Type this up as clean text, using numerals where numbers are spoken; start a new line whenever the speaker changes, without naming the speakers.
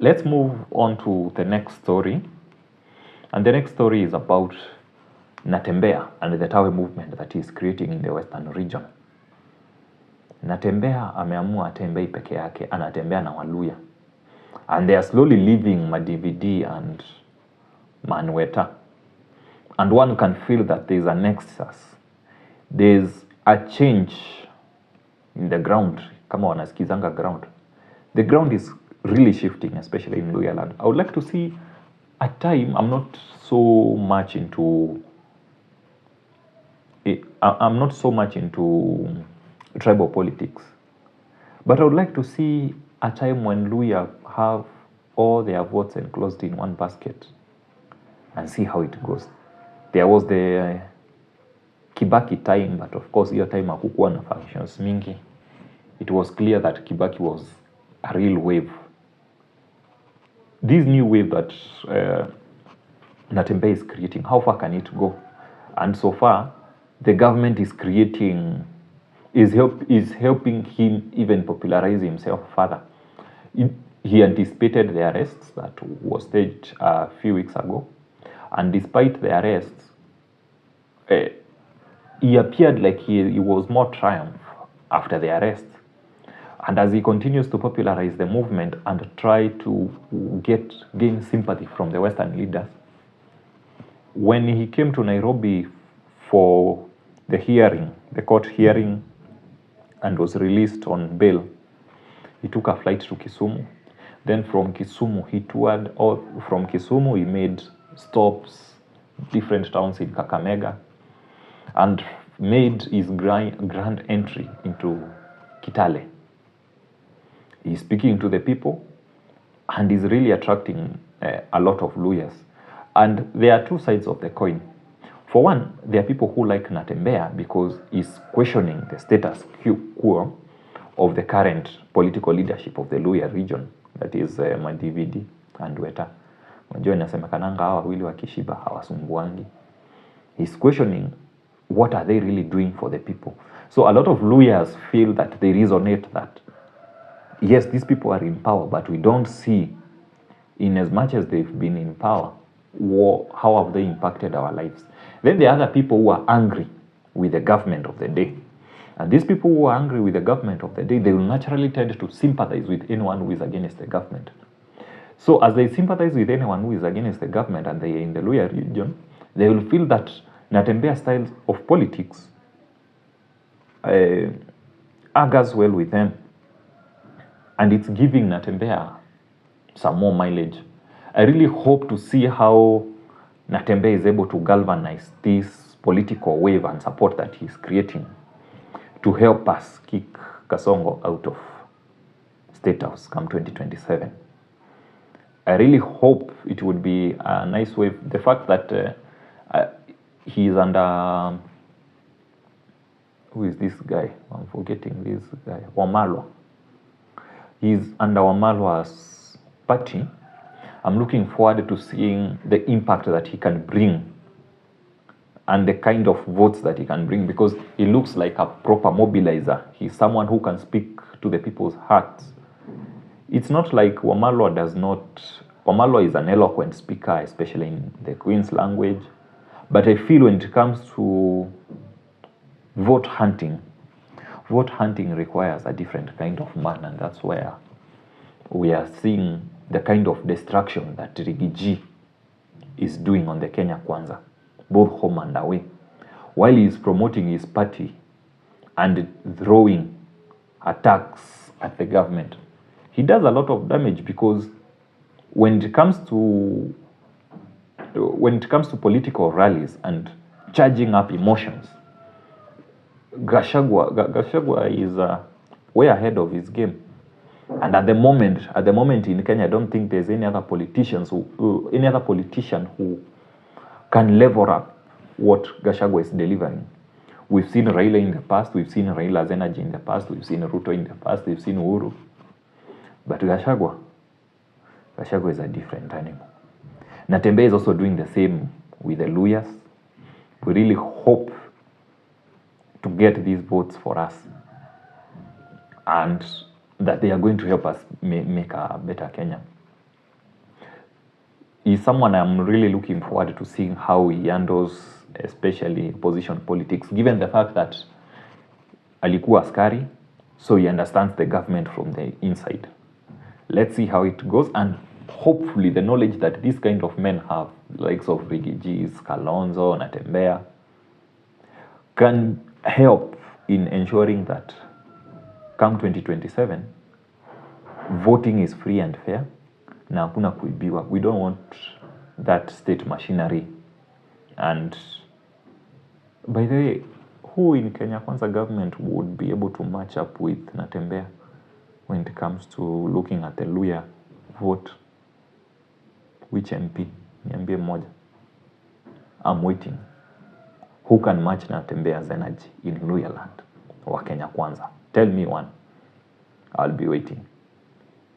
let's move on to the next story. And the next story is about Natembeya and the Tawe movement that is creating in the western region. Natembeya ameamua atembei peke yake, anatembea na Waluya. And they are slowly leaving Madividi and Manweta. And one can feel that there is a nexus. There's a change in the ground. Kama wanasikizanga ground. The ground is really shifting, especially in Luya land. I would like to see a time, I'm not so much into tribal politics. But I would like to see a time when Luya have all their votes enclosed in one basket and see how it goes. There was the Kibaki time, but of course, your time hakukuwa na functions mingi. It was clear that Kibaki was a real wave. This new wave that Natembeya is creating, how far can it go? And so far, the government is helping him even popularize himself further. He anticipated the arrests that was staged a few weeks ago, and despite the arrests, he appeared like he was more triumph after the arrest. And as he continues to popularize the movement and try to gain sympathy from the Western leaders, when he came to Nairobi for the court hearing, and was released on bail, he took a flight to Kisumu. Then from Kisumu, he toured, or from Kisumu, he made stops, different towns in Kakamega, and made his grand entry into Kitale. He's speaking to the people, and he's really attracting a lot of Luyas. And there are two sides of the coin. For one, there are people who like Natembeya because he's questioning the status quo of the current political leadership of the Luya region, that is Madividi and Weta. Unajua inasemekananga hawa wawili wakishiba hawasumbuangi. He's questioning what are they really doing for the people. So a lot of Luyas feel that they resonate that, yes, these people are in power, but we don't see, in as much as they've been in power, how have they impacted our lives. Then there are other people who are angry with the government of the day. And these people who are angry with the government of the day, they will naturally tend to sympathize with anyone who is against the government. So as they sympathize with anyone who is against the government and they are in the Luya region, they will feel that Natembeya style of politics agrees well with them. And it's giving Natembeya some more mileage. I really hope to see how Natembeya is able to galvanize this political wave and support that he's creating to help us kick Kasongo out of State House come 2027. I really hope it would be a nice wave. The fact that he's under, who is this guy? I'm forgetting this guy. Wamalwa. He's under Wamalwa's party. I'm looking forward to seeing the impact that he can bring and the kind of votes that he can bring, because he looks like a proper mobilizer. He's someone who can speak to the people's hearts. It's not like Wamalwa does not. Wamalwa is an eloquent speaker, especially in the Queen's language. But I feel when it comes to vote hunting requires a different kind of man, and that's where we are seeing the kind of destruction that Rigiji is doing on the Kenya Kwanza, both home and away, while he is promoting his party and throwing attacks at the government. He does a lot of damage, because when it comes to political rallies and charging up emotions, Gachagua is way ahead of his game. And at the moment in Kenya, I don't think there's any other politician who can level up what Gachagua is delivering. We've seen Raila in the past, we've seen Raila's energy in the past, we've seen Ruto in the past, we've seen Uhuru. But Gachagua is a different animal. Natembeya is also doing the same with the Luyas. We really hope to get these votes for us, and that they are going to help us make a better Kenya. is someone I'm really looking forward to seeing how he handles especially opposition politics, given the fact that alikuwa askari, so he understands the government from the inside. Let's see how it goes, and hopefully the knowledge that these kind of men have, likes of Rigijis, Kalonzo, Natembeya, can help in ensuring that come 2027, voting is free and fair, na hakuna kuibiwa. We don't want that state machinery. And by the way, who in Kenya Kwanza government would be able to match up with Natembeya when it comes to looking at the Luya vote? Which MP? Niambie mmoja. I'm waiting. Who can match Natembeya's energy in Luya land? Wa Kenya Kwanza. Tell me one. I'll be waiting.